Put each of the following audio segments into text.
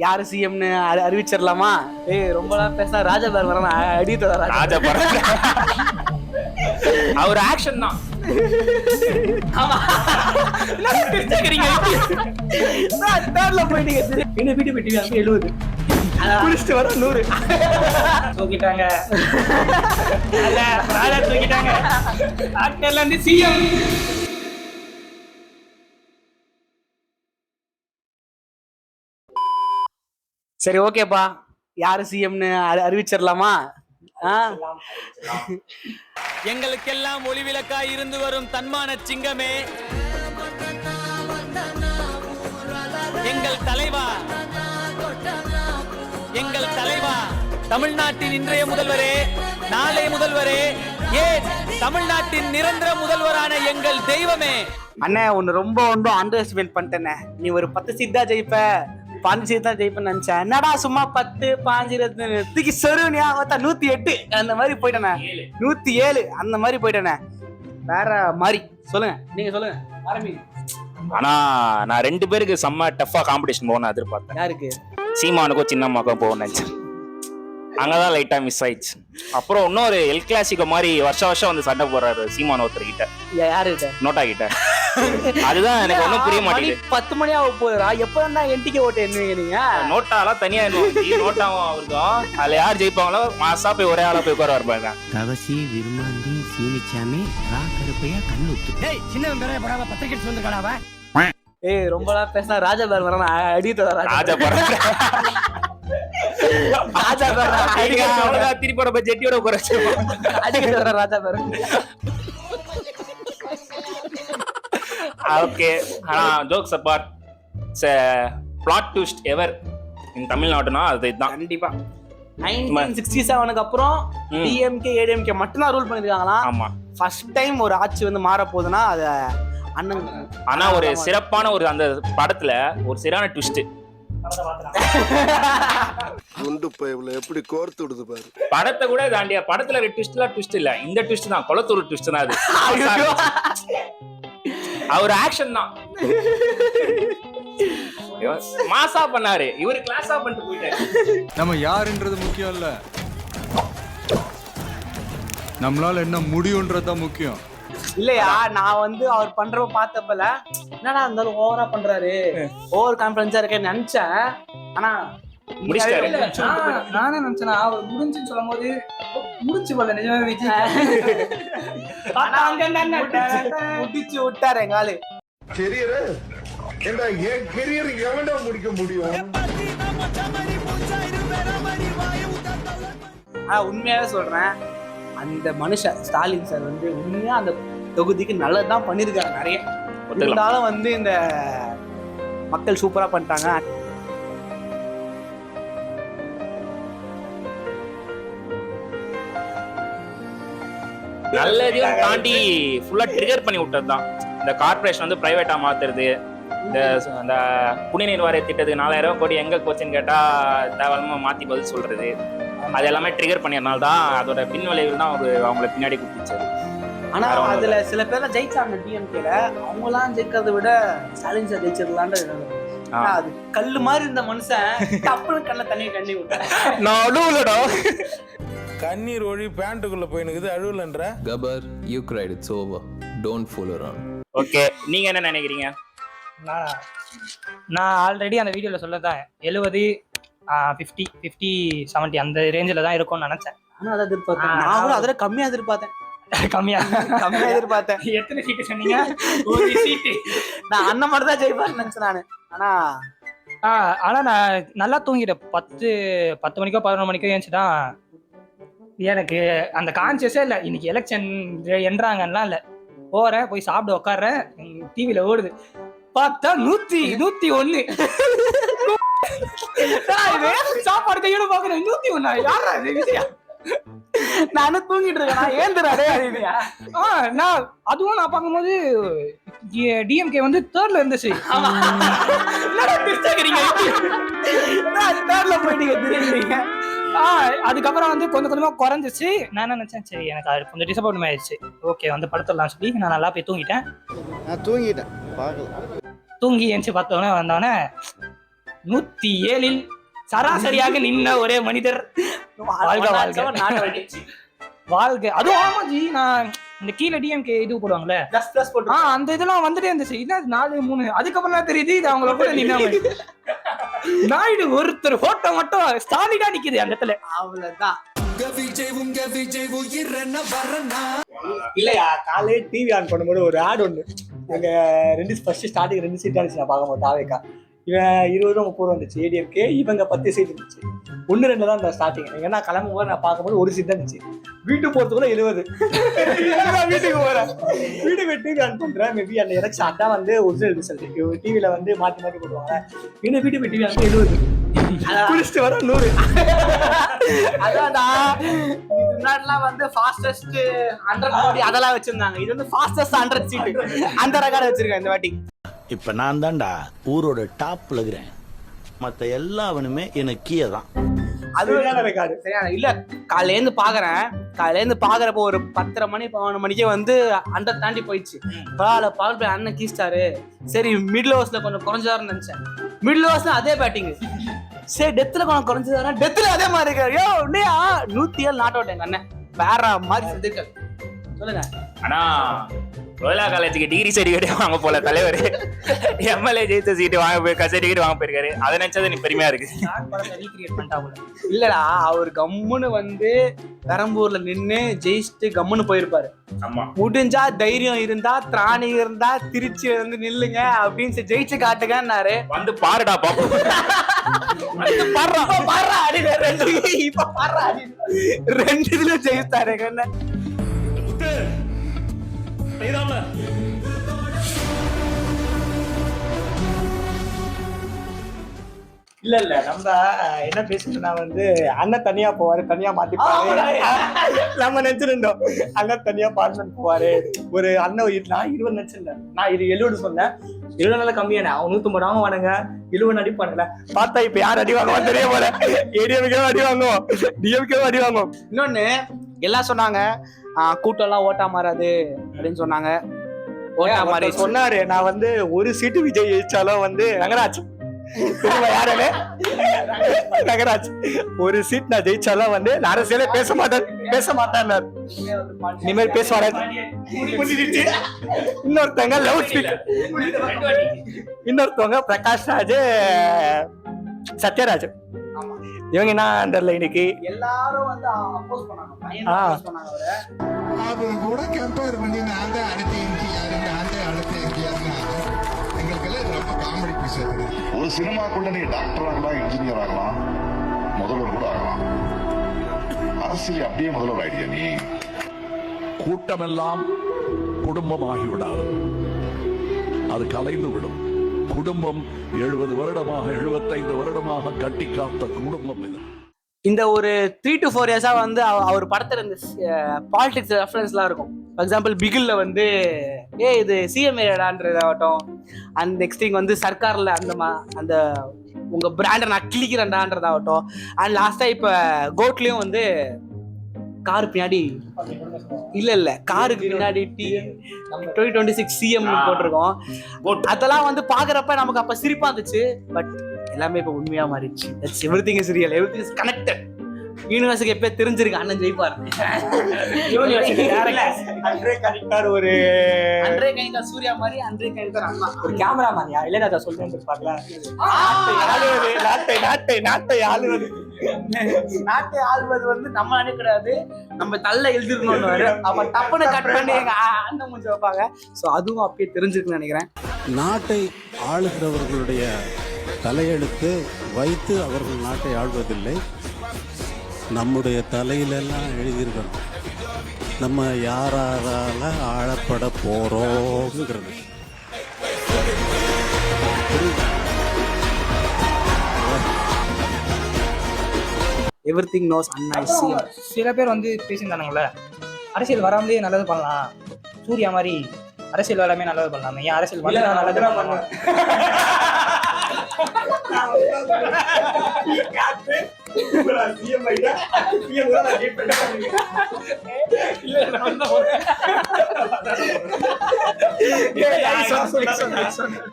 யாரு சிஎம்னு அறிவிச்சிடலாமா? ஏய் ரொம்பலாம் பேச ராஜா பார் வர அடி தர ராஜா பார். அவர் ஆக்ஷன் தான். ஆமா தேர்ட்ல போயிட்டீங்க. என்ன வீட்டு போயிட்டீங்க? 70 குடிச்சிட்டு வர 100 தூக்கிட்டாங்க. ராஜா தூக்கிட்டாங்க. ஆக்டர்ல இருந்து சிஎம். சரி ஓகேப்பா, யாரு சிஎம்னு அறிவிச்சிடலாமா? எங்களுக்கெல்லாம் ஒளிவிளக்காய் இருந்து வரும் தன்மான சிங்கமே, எங்கள் தலைவா, எங்கள் தலைவா, தமிழ்நாட்டின் இன்றைய முதல்வரே, நாளை முதல்வரே, ஏன் தமிழ்நாட்டின் நிரந்தர முதல்வரான எங்கள் தெய்வமே. அண்ணே ஒன்னு ரொம்ப அண்டர் எஸ்டிமேட் பண்ணிட்டேனே. நீ ஒரு 10 சீட் தான் ஜெயிப்ப, 5 சீட் தான் ஜெயிப்பேன்னு நினைச்சேன். என்னடா சும்மா 10 5 20 சொருனியா 108 அந்த மாதிரி போயிட்டேனே. 107 அந்த மாதிரி போயிட்டேனே. வேற மாதிரி சொல்லுங்க, நீங்க சொல்லுங்க ஆரம்பி. ஆனா நான் 2 பேருக்கு செம்ம டஃபா காம்படிஷன் போகணும் எதிர்பார்த்தேன். யாருக்கு? சீமானுக்கும் சின்னம்மாக்கும் போகணும்னு நினைச்சேன். அங்கதான் லைட்டா மிஸ் ஆயிடுச்சு. அப்புறம் இன்னொரு எல் கிளாசிக்கோ மாதிரி வருஷம் வந்து சண்டை போடுறாரு சீமான் ஒருத்தர்கிட்ட. யாருகிட்ட? நோட்டா கிட்ட. அதுதான் எனக்கு ஒன்னும் புரிய மாட்டேங்குது. 10 மணி ஆக போகுதுடா. எப்பதான் என்டிகே ஓட்டு என்னவீங்க நீங்க? நோட்டாலாம் தனியா நோட்டாவும் அவருக்கும் அதுல யார் ஜெயிப்பாங்களோ மாசா போய் ஒரே ஆளா போய் உட்கார வரப்பாங்க. கவசி விருமாண்டி சீனிச்சாமி கருப்பையா கண்ணுத்து. ஏய் சின்ன பெரிய படாம பத்திரிக்கை வந்துருக்கானவ. ஏய் ரொம்பலாம் பேசினா ராஜா பார் வர அடி தர ராஜா பார். ராஜா பார் அவ்வளவுதான் திருப்பி ஜெட்டியோட குறைச்சு அடிக்க வர ராஜா பார். ஓகே, ஆனா ஜோக்ஸ் அப்பார்ட், பிளாட் ட்விஸ்ட் எவர் இன் தமிழ்நாடுனா அது இதுதான் கண்டிப்பா. 1967க்கு அப்புறம் டிஎம்கே ஏடிஎம்கே மட்டும் தான் ரூல் பண்ணிருக்காங்களா? ஆமா. ஃபர்ஸ்ட் டைம் ஒரு ஆட்சி வந்து மாற போகுதுன்னா அது அண்ணன். ஆனா ஒரு சிறப்பான ஒரு அந்த படத்துல ஒரு சரியான ட்விஸ்ட். குண்டு பைப்ல எப்படி கோர்த்து விடுது பாரு. படத்தை கூட தாண்டியா படத்துல ட்விஸ்ட் இல்ல, இந்த ட்விஸ்ட் தான், குளத்தூர் ட்விஸ்ட் தான் அது. அவர் ஆக்ஷன் தான் மாசா பண்ணாரு, இவரு கிளாஸா பண்ணிட்டு போயிட்டாரு. நம்ம யாருன்றது முக்கியம் இல்ல, நம்மளால என்ன முடியும்ன்றதுதான் முக்கியம். இல்லையா? நான் வந்து அவர் பண்றப்ப பார்த்தப்பல என்னடா இருந்தாலும் ஓவரா பண்றாரு, ஓவர் கான்பிடன்ஸா இருக்கேன்னு நினைச்சேன். ஆனா முடிச்சிட்டாரு. நானே நினைச்சேன் அவர் முடிஞ்சுன்னு சொல்லும் போது முடிச்சு போல நிஜமாவே விஜய். முடிச்சு விட்டாரு எங்க ஆளு. கெரியர் ஏண்டா ஏன் கெரியர் எவன்டா முடிக்க முடியும்? உண்மையாவே சொல்றேன், அந்த மனுஷன் ஸ்டாலின் சார் வந்து உண்மையா அந்த தொகுதிக்கு நல்லதுதான் பண்ணிருக்காரு நிறைய. இருந்தாலும் வந்து இந்த மக்கள் சூப்பரா பண்ணிட்டாங்க. நல்லதையும் தாண்டி ஃபுல்லா ட்ரிகர் பண்ணி விட்டதுதான். இந்த கார்பரேஷன் வந்து பிரைவேட்டா மாத்துறது, இந்த குடிநீர் வாரிய திட்டத்துக்கு 4000 கோடி எங்க போச்சுன்னு கேட்டா தேவையில்லாம மாத்தி பதில் சொல்றது, அது எல்லாமே ட்ரிகர் பண்ணியறனால தான் அதோட பின் விளைவுகள் தான் அவங்களை பின்னாடி கூப்பிடுச்சாரு. ஆனா அதுல சில பேர்லாம் ஜெயிச்சாங்க டிஎம்கேல. அவங்க எல்லாம் ஜெயிக்கிறத விட ஸ்டாலின் சார் ஜெயிச்சிடலான்னு. அது கல்லு மாதிரி இருந்த மனுஷன் டப்புனு கண்ண தண்ணி விட்டாரு. நான் அழுவலடா. கண்ணீர் ஒழி பேண்ட்டுக்குள்ள போயினுக்குது, அழுவலன்ற. Cover you cried, it's over, don't fool around. Okay, நீங்க என்ன நினைக்கிறீங்க? நான் ஆல்ரெடி அந்த வீடியோல சொல்லதான் 70 50 50 70 அந்த ரேஞ்சில தான் இருக்கும்னு நினைச்சேன். ஆனா அதை எதிர்பார்த்தேன். நான் கூட அதில் கம்மியா எதிர்பார்த்தேன். கம்மியா எதிர்பார்த்தேன். எத்தனை சீட்டு சொன்னீங்க? ஒரு சீட்டு. நான் அண்ணன் மட்டும் தான் ஜெயிப்பாருன்னு நினைச்சேன் நானு. ஆனா நான் நல்லா தூங்கிட்டேன். 10 மணிக்கோ 11 மணிக்கோ ஏஞ்சுதான். எனக்கு அந்த கான்சியஸே இல்லை இன்னைக்கு எலெக்ஷன் என்றாங்கலாம் இல்லை. போறேன், போய் சாப்பிட உட்காடுறேன், டிவியில ஓடுது, பார்த்தா 101. சாப்பாடு கையோட பாக்குறேன் 101. யாரா விஜயா? நானும் தூங்கிட்டு இருக்கேன். ஏந்துறாரு. நான் அதுவும் நான் பார்க்கும்போது டிஎம்கே வந்து 3rd இருந்துச்சு. அதுக்கப்புறம் வந்து கொஞ்சம் கொஞ்சமா குறைஞ்சிச்சு. நான் என்ன நினைச்சேன், சரி எனக்கு அது கொஞ்சம் டிசப்பாயின்மெண்ட் ஆயிடுச்சு. ஓகே வந்து படுத்துடலாம் சொல்லி நான் நல்லா போய் தூங்கிட்டேன். நான் தூங்கிட்டேன். தூங்கி எந்திச்சு பார்த்தோன்னே வந்தோடனே 107 சராசரியாக நின்ன ஒரே மனிதர். வாழ்க வாழ்க. வாழ்க. அதுவும் ஆமாஜி, நான் இந்த கீழே டிஎம்கே இது போடுவாங்கல்ல, அந்த இதெல்லாம் வந்துட்டே இருந்துச்சு. இது 4 3 அதுக்கப்புறம் தான் தெரியுது இது அவங்கள கூட நின்னாங்க. நாயுடு ஒருத்தர் போட்டோ மட்டும் ஸ்டாலிடா நிக்குது அந்த இடத்துல. அவ்வளவுதான். இல்லையா, காலையே டிவி ஆன் பண்ணும்போது ஒரு ஆட் ஒண்ணு, எங்க ஃபர்ஸ்ட் ஸ்டார்டிங் 2 சீட் இருந்துச்சு. நான் பார்க்கும்போது தாவேக்கா இவன் 20 30 வந்துச்சு ஏடிஎம்கே, இவங்க 10 சீட் இருந்துச்சு. 1 2 தான் இந்த ஸ்டார்டிங். ஏன்னா கிளம்பும் போது நான் பார்க்கும்போது 1 சீட் தான் இருந்துச்சு. வீட்டுக்கு போறது கூட 70. வீட்டுக்கு போறேன், வீட்டுக்கு டிவி ஆன் பண்றேன். மேபி அந்த எலெக்ஷன் அதான் வந்து ஒரிஜினல் ரிசல்ட். டிவில வந்து மாற்றி மாற்றி போடுவாங்க. இன்னும் வீட்டுக்கு டிவி ஆன் 70 குடிச்சிட்டு வர 100. அதான்டா, முன்னாடிலாம் வந்து ஃபாஸ்டஸ்ட் 100 கோடி அதெல்லாம் வச்சிருந்தாங்க. இது வந்து ஃபாஸ்டஸ்ட் 100 சீட் அந்த ரெக்கார்ட் வச்சிருக்கேன் இந்த வாட்டி. இப்ப நான் தான்டா ஊரோட டாப்ல இருக்கிறேன். மத்த எல்லாவனுமே எனக்கு கீழே தான். அதுதான் ரெக்கார்டு. சரியான இல்ல, காலையிலேருந்து பாக்குறப்போ ஒரு 10:30 மணி 11 மணிக்கே வந்து 100 தாண்டி போயிடுச்சு. பரவாயில்ல, அண்ணன் கீஸ்டாரு. சரி, மிடில் ஓவர்ஸ்ல கொஞ்சம் குறைஞ்சாருன்னு நினைச்சேன். மிடில் ஓவர்ஸ்ல அதே பேட்டிங். சரி, டெத்துல கொஞ்சம் குறைஞ்சதானா, டெத்துல அதே மாதிரி இருக்காரு. 107 நாட் அவுட். எங்க அண்ணன் வேற மாதிரி செஞ்சிருக்காரு. சொல்லுங்க. ஆனா ரோயலா காலேஜுக்கு டிகிரி சர்டிஃபிகேட் வாங்க போல தலைவர். எம்எல்ஏ ஜெயிச்ச சீட்டு வாங்க சர்டிஃபிகேட் வாங்க போயிருக்காரு. அதை நினைச்சது நீ பெருமையா இருக்கு. இல்லடா, அவர் கம்முன்னு வந்து பெரம்பூர்ல நின்னு ஜெயிச்சுட்டு கம்முன்னு போயிருப்பாரு. முடிஞ்சா தைரியம் இருந்தா, திராணி இருந்தா திருச்சி வந்து நில்லுங்க அப்படின்னு ஜெயிச்சு காட்டுங்கன்னாரு. வந்து பாருடா பாப்போம். ரெண்டு இதுல ஜெயித்தாரு. இல்ல நம்ம என்ன பேசிட்டோம்னா வந்து அண்ணன் தனியா போவாரு, தனியா மாத்திப்பாரு. நம்ம நினைச்சிருந்தோம் அண்ணன் தனியா பார்ட்னர் போவாரு. ஒரு அண்ணன் நான் 20 நினைச்சிருந்தேன். நான் 70 சொன்னேன். 70 நாள் கம்மியான அவன் 150 வானுங்க, 70 அடிப்பானுங்க. பார்த்தா இப்ப யார் அடி வாங்குவான்னு தெரிய போல. ஏடிஎம்கே அடி வாங்குவோம், டிஎம்கே அடி வாங்குவோம். இன்னொன்னு எல்லாம் சொன்னாங்க, கூட்டம் எல்லாம் ஓட்டா மாறாது அப்படின்னு சொன்னாங்க. ஓட்டா மாறி சொன்னாரு. நான் வந்து ஒரு சீட்டு விஜய் ஜெயிச்சாலும் வந்து ரங்கராஜ் யாரே நகராஜ் ஒரு சீட் நான் ஜெயிச்சாலும் வந்து நான் அரசியலே பேச மாட்டேன். இனிமேல் பேசுவாரு. இன்னொருத்தவங்க லவுட் ஸ்பீக்கர், இன்னொருத்தவங்க பிரகாஷ் ராஜ், சத்யராஜ். இவங்க என்ன அண்டர்ல இன்னைக்கு எல்லாரும் வந்து அப்போஸ் பண்ணாங்க. அது கூட கம்பேர் பண்ணி நான் தான் அடுத்த எம்ஜிஆர், நான் தான் அடுத்த எம்ஜிஆர். எங்களுக்கெல்லாம் ரொம்ப காமெடி பீஸ். ஒரு சினிமாக்குள்ள நீ டாக்டர் ஆகலாம், இன்ஜினியர் ஆகலாம், முதல்வர் கூட ஆகலாம். அரசியல் அப்படியே முதல்வர் ஆயிடுயா நீ. கூட்டமெல்லாம் குடும்பமாகிவிடாது, அது கலைந்து விடும். குடும்பம் 70 வருடமாக 75 வருடமாக கட்டி காத்த குடும்பம் இது. இந்த ஒரு 3 to 4 இயர்ஸா வந்து அவர் படத்துல இந்த பாலிடிக்ஸ் ரெஃபரன்ஸ்லாம் இருக்கும். ஃபார் எக்ஸாம்பிள் பிகில்ல வந்து இது சிஎம் ஏடான்றதாகட்டும், அண்ட் நெக்ஸ்ட் திங் வந்து சர்க்கார்ல அந்த உங்க பிராண்டை நான் கிளிக்கிறேன்டான்றதாகட்டும், அண்ட் லாஸ்டா இப்ப கோட்லயும் வந்து கார் பின்னாடி இல்ல காருக்கு பின்னாடி 2026 சிஎம் போட்டிருக்கோம். அதெல்லாம் வந்து பாக்குறப்ப நமக்கு அப்ப சிரிப்பா இருந்துச்சு. பட் எல்லாமே இப்ப உண்மையா மாறிடுச்சு. Everything is real, everything is connected. யூனிவர்ஸுக்கு எப்ப தெரிஞ்சிருக்கு அண்ணன் ஜெயிப்பார். ஒரு அன்றே கணிதா சூர்யா மாதிரி, அன்றே கணிதா அண்ணா ஒரு கேமராமேன்யா இல்ல சொல்றேன் பாக்கலாம். நாட்டை ஆள்வது வந்து நம்ம கிடையாது, நம்ம தள்ள எழுதிருக்கணும்னு அவன் டப்புன்னு கட் பண்ணி எங்க அண்ணன் முடிஞ்சு வைப்பாங்க. ஸோ அதுவும் அப்பயே தெரிஞ்சிருக்குன்னு நினைக்கிறேன். நாட்டை ஆளுகிறவர்களுடைய தலையெழுத்து வைத்து அவர்கள் நாட்டை ஆள்வதில்லை, நம்முடைய தலையிலெல்லாம் எழுதியிருக்கணும் நம்ம யாரால ஆளப்பட போறோம்ங்கிறது. எவ்ரிதிங் நோஸ் அண்ணா இஸ் சிஎம். சில பேர் வந்து பேசியிருந்தானுங்களே, அரசியல் வராமலே நல்லது பண்ணலாம், சூர்யா மாதிரி அரசியல் வராமே நல்லது பண்ணலாம், ஏன் அரசியல் வந்து நல்லது பண்ணலாம்.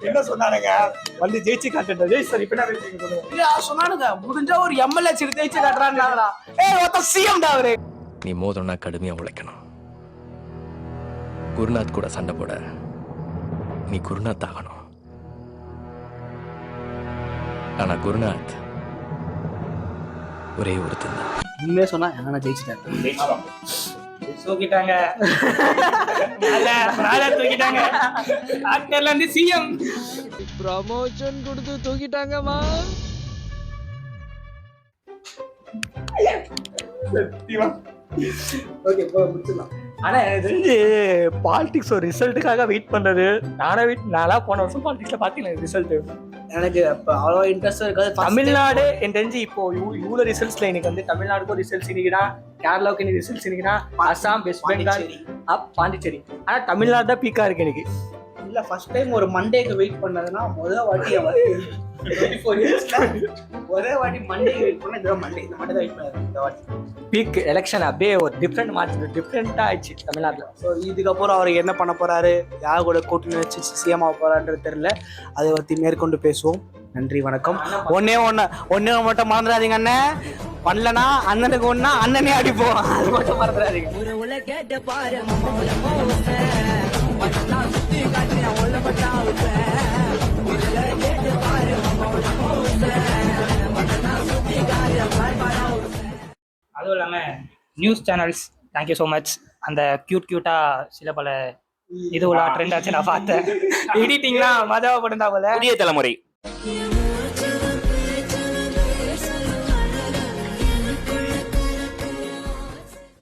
என்ன சொன்னானுங்க வந்து ஜெயிச்சு காட்டுறது ஜெயிச்சு சார் இப்ப என்ன பேசுறீங்க சொல்லுங்க. இல்ல சொன்னானுங்க முடிஞ்சா ஒரு எம்எல்ஏ சீட் ஜெயிச்சு காட்டுறான்டா. ஒருத்த சிஎம் டா அவரு. நீ மோதணும்னா கடுமையா உழைக்கணும். குருநாத் கூட சண்டை போட நீ குருநாத் ஆகணும். ஆனா குருநாத் ஒரே ஒருத்தன் தான். உண்மையே சொன்னா என்ன ஜெயிச்சுட்டாரு. தூக்கிட்டாங்க மேல தூக்கிட்டாங்க. ஆக்டர்ல இருந்து சிஎம் ப்ரமோஷன் கொடுத்து தூக்கிட்டாங்கம்மா. ஓகே போ முடிச்சிடலாம். ஆனா எனக்கு தெரிஞ்சு பாலிடிக்ஸ் ஒரு ரிசல்ட்டுக்காக வெயிட் பண்றது. நானா போன வருஷம் பாலிடிக்ஸ்ல பாத்தீங்களா ரிசல்ட். எனக்கு அப்ப அவ்வளோ இன்ட்ரெஸ்ட் இருக்காது. தமிழ்நாடு எனக்கு தெரிஞ்சு இப்போ இவ்வளவு ரிசல்ட்ஸ்ல இன்னைக்கு வந்து தமிழ்நாடுக்கும் ரிசல்ட்ஸ் இன்னைக்குனா, கேரளாவுக்கு இன்னைக்கு ரிசல்ட்ஸ் இன்னைக்குனா, அசாம், வெஸ்ட் பெங்கால், பாண்டிச்சேரி. ஆனா தமிழ்நாடு தான் பீக்கா இருக்கு எனக்கு. இல்ல ஃபர்ஸ்ட் டைம் ஒரு மண்டேக்கு வெயிட் பண்ணதுன்னா முதல் வாட்டி ஒரே வாட்டி மண்டேக்கு வெயிட் பண்ண இதுதான் மண்டே. இந்த மண்டே தான் வெயிட் பண்ணது இந்த வாட்டி. பீக் எலெக்ஷன் அப்படியே ஒரு டிஃப்ரெண்டா ஆயிடுச்சு தமிழ்நாட்டுல. ஸோ இதுக்கப்புறம் அவர் என்ன பண்ண போறாரு, யார் கூட கூட்டணி வச்சு சிஎம் ஆக போறான்றது தெரியல. அதை பத்தி மேற்கொண்டு பேசுவோம். நன்றி, வணக்கம். ஒன்னே மட்டும் மறந்துடாதீங்க அண்ணன். பண்ணலனா அண்ணனுக்கு ஒன்னா அண்ணனே அடிப்போம். அது மட்டும் மறந்துடாதீங்க. அதுவும் இல்லாம news channels thank you so much. அந்த கியூட்டா சில பல இது உள்ள ட்ரெண்ட் ஆச்சு நான் பார்த்தேன். எடிட்டிங்லாம் மதவா படுந்தா போல. புதிய தலைமுறை